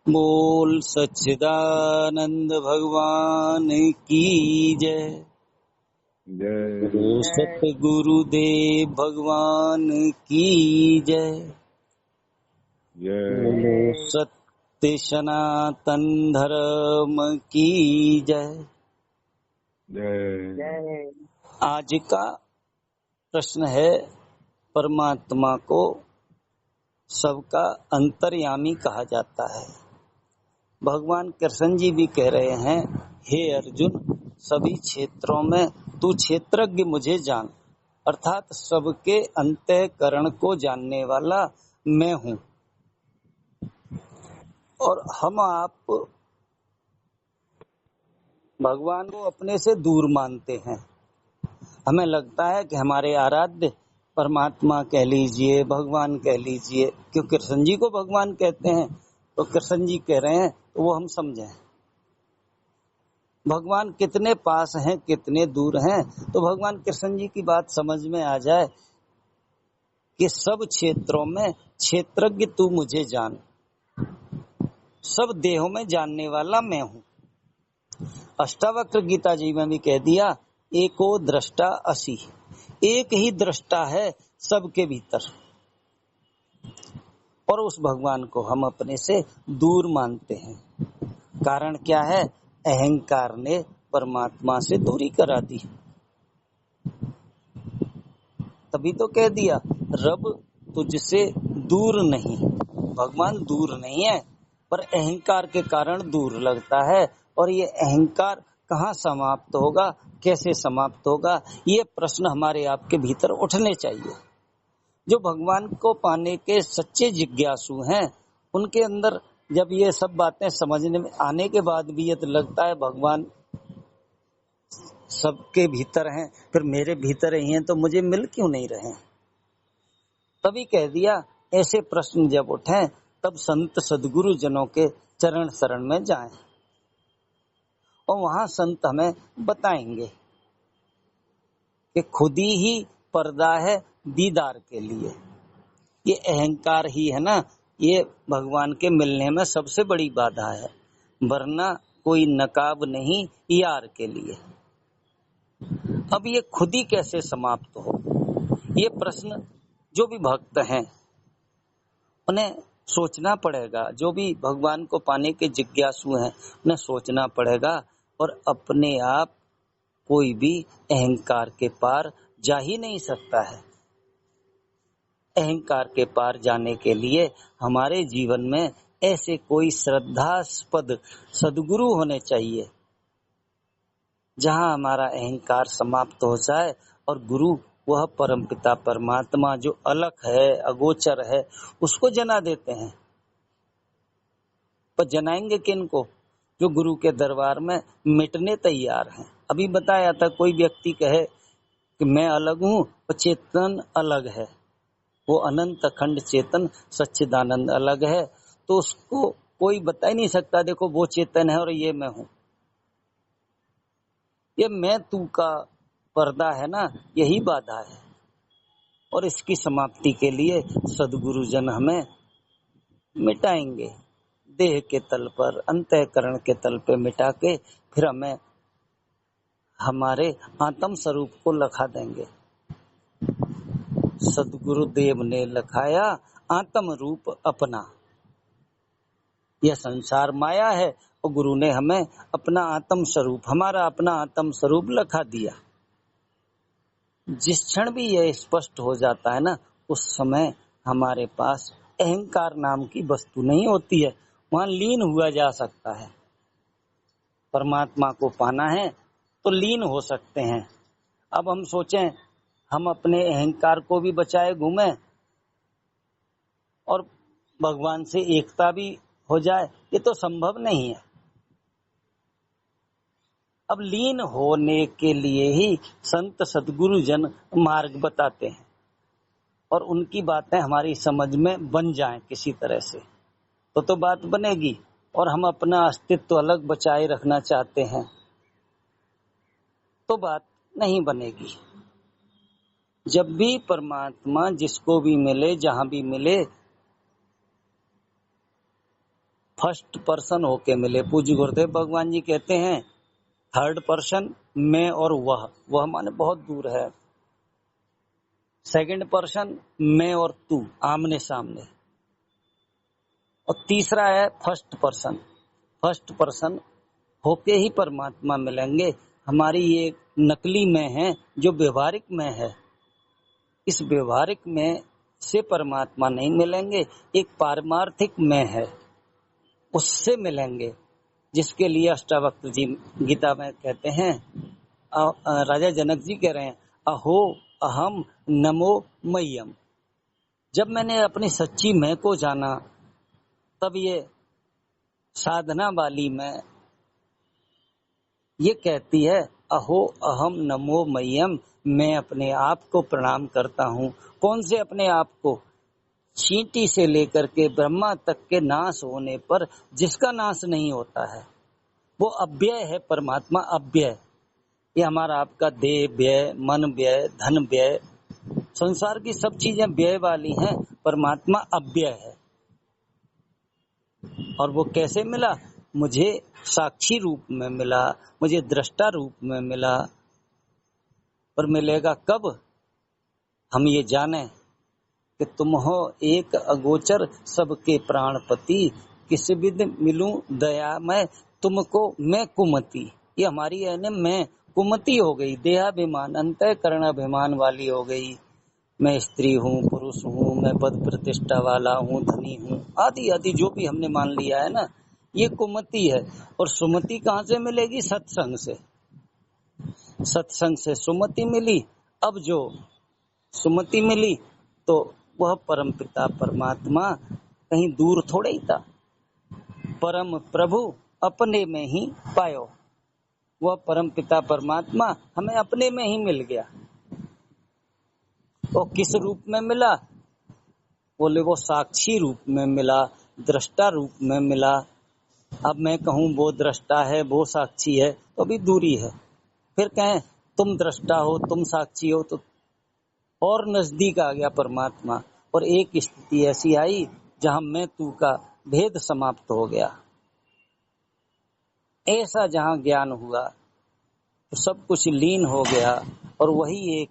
बोल सच्चिदानंद भगवान की जय। जय सतगुरुदेव भगवान की जय। बोलो जय सत्य सनातन धर्म की जय। जय। आज का प्रश्न है, परमात्मा को सबका अंतर्यामी कहा जाता है। भगवान कृष्ण जी भी कह रहे हैं, हे अर्जुन, सभी क्षेत्रों में तू क्षेत्रज्ञ मुझे जान, अर्थात सबके अंतःकरण को जानने वाला मैं हूँ। और हम आप भगवान को अपने से दूर मानते हैं। हमें लगता है कि हमारे आराध्य परमात्मा कह लीजिए, भगवान कह लीजिए, क्यों कृष्ण जी को भगवान कहते हैं तो कृष्ण जी कह रहे हैं तो वो हम समझें। भगवान कितने पास हैं, कितने दूर हैं, तो भगवान कृष्ण जी की बात समझ में आ जाए कि सब क्षेत्रों में क्षेत्रज्ञ तू मुझे जान, सब देहों में जानने वाला मैं हूँ। अष्टावक्र गीता जी में भी कह दिया, एको दृष्टा असि, एक ही दृष्टा है सबके भीतर। और उस भगवान को हम अपने से दूर मानते हैं। कारण क्या है? अहंकार ने परमात्मा से दूरी करा दी। तभी तो कह दिया, रब तुझसे दूर नहीं। भगवान दूर नहीं है, पर अहंकार के कारण दूर लगता है। और ये अहंकार कहाँ समाप्त होगा, कैसे समाप्त होगा, ये प्रश्न हमारे आपके भीतर उठने चाहिए। जो भगवान को पाने के सच्चे जिज्ञासु हैं, उनके अंदर जब ये सब बातें समझने में आने के बाद भी ये तो लगता है भगवान सबके भीतर हैं, फिर मेरे भीतर ही हैं, तो मुझे मिल क्यों नहीं रहे? तभी कह दिया, ऐसे प्रश्न जब उठें तब संत सदगुरु जनों के चरण शरण में जाएं, और वहां संत हमें बताएंगे कि खुद ही पर्दा है दीदार के लिए। ये अहंकार ही है ना, ये भगवान के मिलने में सबसे बड़ी बाधा है, वरना कोई नकाब नहीं यार के लिए। अब ये खुद ही कैसे समाप्त हो, ये प्रश्न जो भी भक्त हैं उन्हें सोचना पड़ेगा। जो भी भगवान को पाने के जिज्ञासु हैं उन्हें सोचना पड़ेगा। और अपने आप कोई भी अहंकार के पार जा ही नहीं सकता है। अहंकार के पार जाने के लिए हमारे जीवन में ऐसे कोई श्रद्धास्पद सद्गुरु होने चाहिए जहां हमारा अहंकार समाप्त हो जाए, और गुरु वह परमपिता परमात्मा जो अलग है, अगोचर है, उसको जना देते हैं। पर जनाएंगे किनको? जो गुरु के दरबार में मिटने तैयार हैं। अभी बताया था, कोई व्यक्ति कहे कि मैं अलग हूँ और चेतन अलग है, वो अनंत अखंड चेतन सच्चिदानंद अलग है, तो उसको कोई बता ही नहीं सकता, देखो वो चेतन है और ये मैं हूँ। ये मैं तू का पर्दा है ना, यही बाधा है। और इसकी समाप्ति के लिए सदगुरु जन हमें मिटाएंगे, देह के तल पर, अंतःकरण के तल पे मिटा के फिर हमें हमारे आत्म स्वरूप को लखा देंगे। सदगुरुदेव ने लखाया आत्म रूप अपना। यह संसार माया है और गुरु ने हमें अपना आत्म स्वरूप, हमारा अपना आत्म स्वरूप लखा दिया। जिस क्षण भी यह स्पष्ट हो जाता है ना, उस समय हमारे पास अहंकार नाम की वस्तु नहीं होती है, वहां लीन हुआ जा सकता है। परमात्मा को पाना है तो लीन हो सकते हैं। अब हम सोचें हम अपने अहंकार को भी बचाए घूमें और भगवान से एकता भी हो जाए, ये तो संभव नहीं है। अब लीन होने के लिए ही संत सद्गुरु जन मार्ग बताते हैं, और उनकी बातें हमारी समझ में बन जाएं किसी तरह से, तो बात बनेगी। और हम अपना अस्तित्व अलग बचाए रखना चाहते हैं तो बात नहीं बनेगी। जब भी परमात्मा जिसको भी मिले, जहां भी मिले, फर्स्ट पर्सन होके मिले। पूज्य गुरुदेव भगवान जी कहते हैं थर्ड पर्सन मैं और वह माने बहुत दूर है। सेकंड पर्सन मैं और तू आमने सामने, और तीसरा है फर्स्ट पर्सन। फर्स्ट पर्सन होके ही परमात्मा मिलेंगे। हमारी ये नकली मैं है जो व्यवहारिक मैं है, इस व्यवहारिक में से परमात्मा नहीं मिलेंगे। एक पारमार्थिक मैं है, उससे मिलेंगे, जिसके लिए अष्टावक्र जी गीता में कहते हैं, राजा जनक जी कह रहे हैं अहो अहम नमो मह्यम। जब मैंने अपनी सच्ची मैं को जाना, तब ये साधना वाली मैं ये कहती है अहो अहम नमो मह्यम, मैं अपने आप को प्रणाम करता हूँ। कौन से अपने आप को? चींटी से लेकर के ब्रह्मा तक के नाश होने पर जिसका नाश नहीं होता है वो अव्यय है। परमात्मा अव्यय। ये हमारा आपका देह व्यय, मन व्यय, धन व्यय, संसार की सब चीजें व्यय वाली हैं, परमात्मा अव्यय है। और वो कैसे मिला? मुझे साक्षी रूप में मिला, मुझे दृष्टा रूप में मिला। पर मिलेगा कब? हम ये जाने कि तुम हो एक अगोचर सबके प्राणपति, किस विध मिलूं दया मैं तुमको मैं कुमति। ये हमारी है न मैं कुमति हो गई, देहाभिमान अंतःकरण अभिमान वाली हो गई। मैं स्त्री हूँ, पुरुष हूँ, मैं पद प्रतिष्ठा वाला हूँ, धनी हूँ, आदि आदि जो भी हमने मान लिया है ना, ये कुमति है। और सुमति कहाँ से मिलेगी? सत्संग से। सत्संग से सुमति मिली। अब जो सुमति मिली तो वह परमपिता परमात्मा कहीं दूर थोड़े ही था। परम प्रभु अपने में ही पायो। वह परमपिता परमात्मा हमें अपने में ही मिल गया। तो किस रूप में मिला? बोले वो साक्षी रूप में मिला, दृष्टा रूप में मिला। अब मैं कहूँ वो दृष्टा है, वो साक्षी है, तो अभी दूरी है। फिर कहें तुम दृष्टा हो, तुम साक्षी हो, तो और नजदीक आ गया परमात्मा। और एक स्थिति ऐसी आई जहां मैं तू का भेद समाप्त हो गया। ऐसा जहां ज्ञान हुआ तो सब कुछ लीन हो गया, और वही एक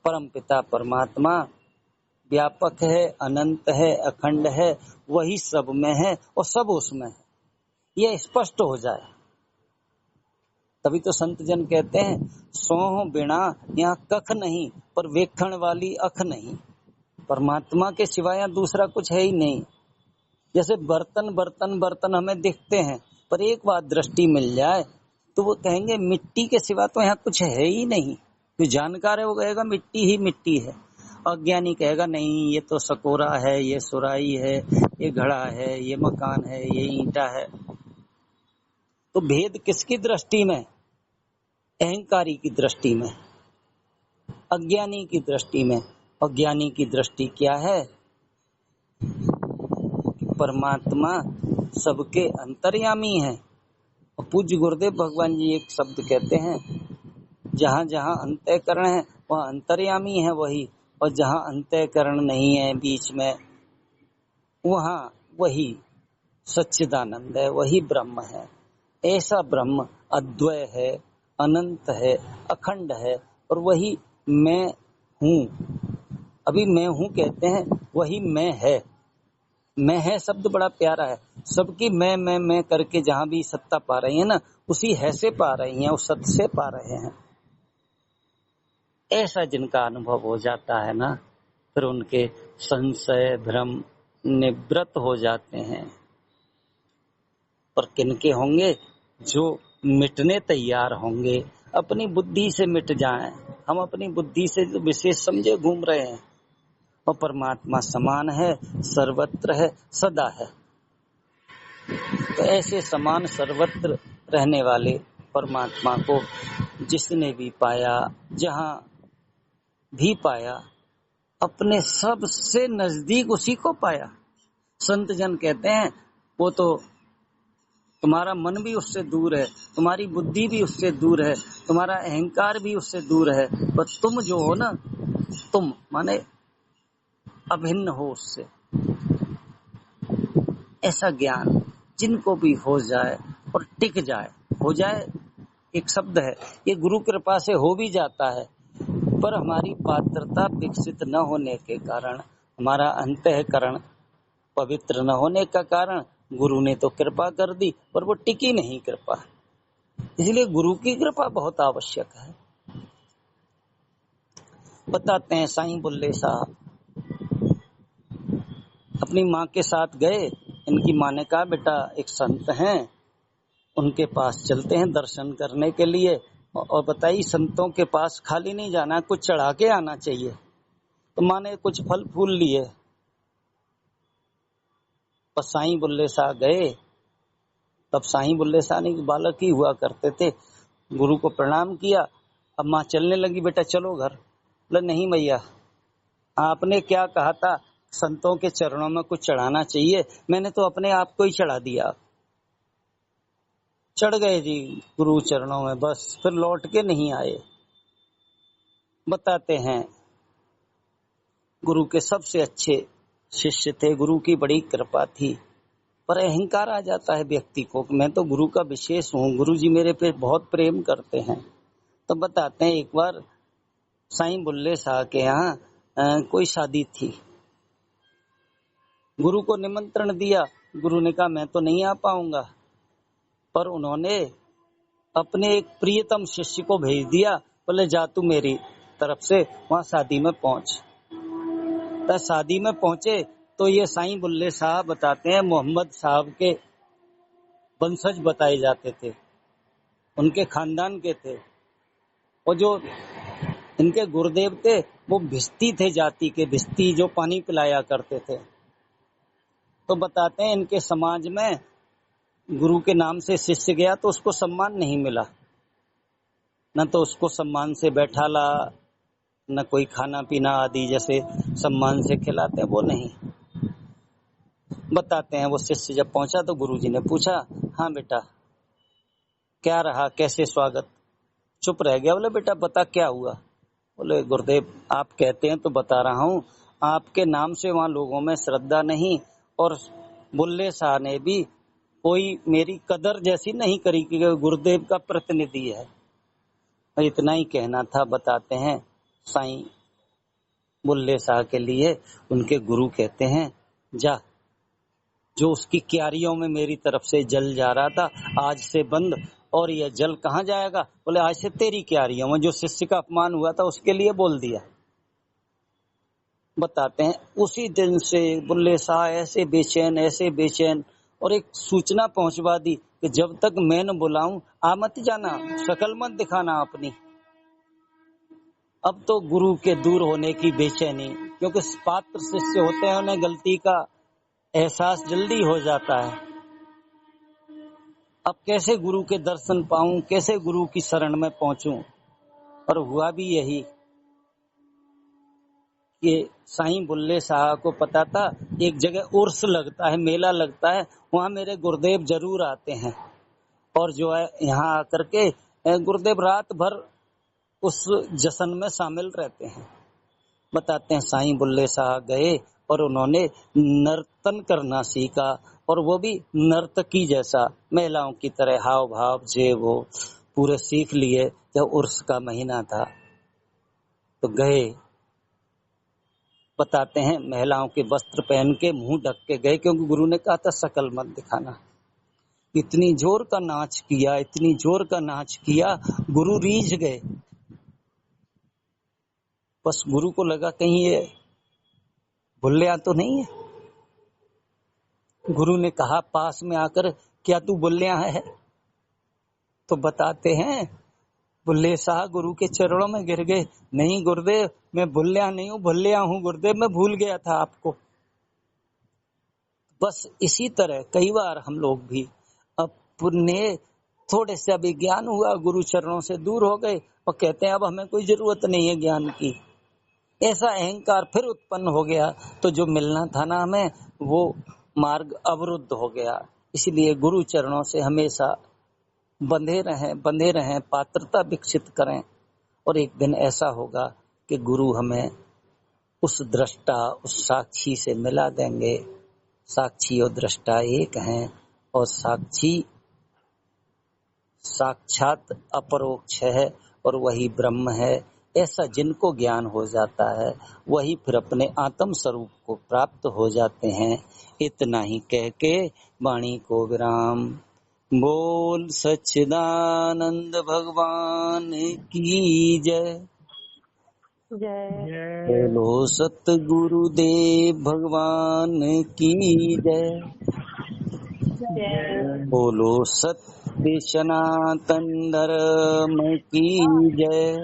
परमपिता परमात्मा व्यापक है, अनंत है, अखंड है, वही सब में है और सब उसमें है। यह स्पष्ट हो जाए तभी तो संत जन कहते हैं सोह बिना यहाँ कख नहीं, पर वेखण वाली अख नहीं। परमात्मा के सिवाय दूसरा कुछ है ही नहीं। जैसे बर्तन बर्तन बर्तन हमें दिखते हैं, पर एक बात दृष्टि मिल जाए तो वो कहेंगे मिट्टी के सिवा तो यहाँ कुछ है ही नहीं। जो जानकार है वो कहेगा मिट्टी ही मिट्टी है। अज्ञानी कहेगा नहीं, ये तो सकोरा है, ये सुराई है, ये घड़ा है, ये मकान है, ये ईंटा है। तो भेद किसकी दृष्टि में? अहंकारी की दृष्टि में, अज्ञानी की दृष्टि में। अज्ञानी की दृष्टि क्या है? परमात्मा सबके अंतर्यामी है। और पूज्य गुरुदेव भगवान जी एक शब्द कहते हैं, जहाँ जहाँ अंतःकरण है वहाँ अंतर्यामी है वही, और जहाँ अंतःकरण नहीं है बीच में, वहाँ वही सच्चिदानंद है, वही ब्रह्म है। ऐसा ब्रह्म अद्वय है, अनंत है, अखंड है, और वही मैं हूँ। अभी मैं हूँ कहते हैं, वही मैं है। मैं है शब्द बड़ा प्यारा है। सबकी मैं करके जहाँ भी सत्ता पा रही है ना, उसी है से पा रही हैं, उस सत्य से पा रहे हैं। ऐसा जिनका अनुभव हो जाता है ना, फिर उनके संशय भ्रम निवृत्त हो जाते हैं। पर किनके होंगे? जो मिटने तैयार होंगे, अपनी बुद्धि से मिट जाएं। हम अपनी बुद्धि से जो विशेष समझे घूम रहे हैं, और परमात्मा समान है, सर्वत्र है, सदा है। तो ऐसे समान सर्वत्र रहने वाले परमात्मा को जिसने भी पाया, जहां भी पाया, अपने सबसे नजदीक उसी को पाया। संत जन कहते हैं वो तो तुम्हारा मन भी उससे दूर है, तुम्हारी बुद्धि भी उससे दूर है, तुम्हारा अहंकार भी उससे दूर है, पर तुम जो हो ना, तुम माने अभिन्न हो उससे। ऐसा ज्ञान जिनको भी हो जाए और टिक जाए। हो जाए एक शब्द है, ये गुरु कृपा से हो भी जाता है, पर हमारी पात्रता विकसित न होने के कारण, हमारा अंतःकरण पवित्र न होने का कारण गुरु ने तो कृपा कर दी पर वो टिकी नहीं कृपा। इसलिए गुरु की कृपा बहुत आवश्यक है। बताते हैं साईं बुल्ले साहब अपनी माँ के साथ गए। इनकी माँ ने कहा बेटा एक संत हैं, उनके पास चलते हैं दर्शन करने के लिए, और बताइए संतों के पास खाली नहीं जाना, कुछ चढ़ा के आना चाहिए। तो माँ ने कुछ फल फूल लिए। पर साईं बुल्ले शाह गए, तब साईं बुल्ले शाह ने बालक ही हुआ करते थे, गुरु को प्रणाम किया। अब माँ चलने लगी, बेटा चलो घर। बोले नहीं भैया, आपने क्या कहा था संतों के चरणों में कुछ चढ़ाना चाहिए, मैंने तो अपने आप को ही चढ़ा दिया। चढ़ गए जी गुरु चरणों में, बस फिर लौट के नहीं आए। बताते हैं गुरु के सबसे अच्छे शिष्य थे, गुरु की बड़ी कृपा थी, पर अहंकार आ जाता है व्यक्ति को, मैं तो गुरु का विशेष हूँ, गुरु जी मेरे पे बहुत प्रेम करते हैं। तो बताते हैं एक बार साईं बुल्ले शाह के यहाँ कोई शादी थी, गुरु को निमंत्रण दिया, गुरु ने कहा मैं तो नहीं आ पाऊंगा, पर उन्होंने अपने एक प्रियतम शिष्य को भेज दिया, बोले जा तू मेरी तरफ से वहां शादी में पहुंच। तो शादी में पहुंचे तो ये साईं बुल्ले शाह बताते हैं मोहम्मद साहब के वंशज बताए जाते थे, उनके खानदान के थे, और जो इनके गुरुदेव थे वो भिस्ती थे जाति के, भिस्ती जो पानी पिलाया करते थे। तो बताते हैं इनके समाज में गुरु के नाम से शिष्य गया तो उसको सम्मान नहीं मिला, न तो उसको सम्मान से बैठा ला, न कोई खाना पीना आदि जैसे सम्मान से खिलाते हैं वो नहीं। बताते हैं वो शिष्य जब पहुंचा तो गुरु जी ने पूछा, हाँ बेटा क्या रहा, कैसे स्वागत? चुप रह गया। बोले बेटा बता क्या हुआ? बोले गुरुदेव आप कहते हैं तो बता रहा हूँ, आपके नाम से वहाँ लोगों में श्रद्धा नहीं, और बुल्ले शाह ने भी कोई मेरी कदर जैसी नहीं करी कि गुरुदेव का प्रतिनिधि है। इतना ही कहना था। बताते हैं साईं बुल्ले शाह के लिए उनके गुरु कहते हैं जा, जो उसकी क्यारियों में मेरी तरफ से जल जा रहा था आज से बंद, और यह जल कहाँ जाएगा? बोले आज से तेरी क्यारियों में। जो शिष्य का अपमान हुआ था उसके लिए बोल दिया। बताते हैं उसी दिन से बुल्ले शाह ऐसे बेचैन, और एक सूचना पहुंचवा दी कि जब तक मैं न बुलाऊं आ मत जाना, शकल मत दिखाना अपनी। अब तो गुरु के दूर होने की बेचैनी, क्योंकि पात्र शिष्य होते हैं उन्हें गलती का एहसास जल्दी हो जाता है। अब कैसे गुरु के दर्शन पाऊं, कैसे गुरु की शरण में पहुंचूं? और हुआ भी यही कि साईं बुल्ले शाह को पता था एक जगह उर्स लगता है, मेला लगता है, वहां मेरे गुरुदेव जरूर आते हैं, और जो है यहाँ आकर के गुरुदेव रात भर उस जश्न में शामिल रहते हैं। बताते हैं साईं बुल्ले शाह गए और उन्होंने नर्तन करना सीखा, और वो भी नर्तकी जैसा, महिलाओं की तरह हाव भाव जे वो पूरे सीख लिए। जब उर्स का महीना था तो गए। बताते हैं महिलाओं के वस्त्र पहन के मुंह ढक के गए, क्योंकि गुरु ने कहा था शकल मत दिखाना। इतनी जोर का नाच किया, इतनी जोर का नाच किया, गुरु रीझ गए। बस गुरु को लगा कहीं ये बुल्लिया तो नहीं है। गुरु ने कहा पास में आकर, क्या तू बुल्लिया है? तो बताते हैं बुल्ले शाह गुरु के चरणों में गिर गए, नहीं गुरुदेव मैं बुल्लिया नहीं हूँ, भुल्लिया हूँ गुरुदेव, मैं भूल गया था आपको। बस इसी तरह कई बार हम लोग भी अपने थोड़े से अभी ज्ञान हुआ, गुरु चरणों से दूर हो गए और कहते हैं अब हमें कोई जरूरत नहीं है ज्ञान की। ऐसा अहंकार फिर उत्पन्न हो गया तो जो मिलना था ना हमें, वो मार्ग अवरुद्ध हो गया। इसलिए गुरु चरणों से हमेशा बंधे रहें, पात्रता विकसित करें, और एक दिन ऐसा होगा कि गुरु हमें उस दृष्टा, उस साक्षी से मिला देंगे साक्षी और दृष्टा एक हैं और साक्षी साक्षात अपरोक्ष है और वही ब्रह्म है। ऐसा जिनको ज्ञान हो जाता है वही फिर अपने आत्म स्वरूप को प्राप्त हो जाते हैं। इतना ही कह के वाणी को विराम। बोल सच्चिदानंद भगवान की जय। बोलो सतगुरुदेव भगवान की जय। बोलो सत्य सनातन धर्म की जय।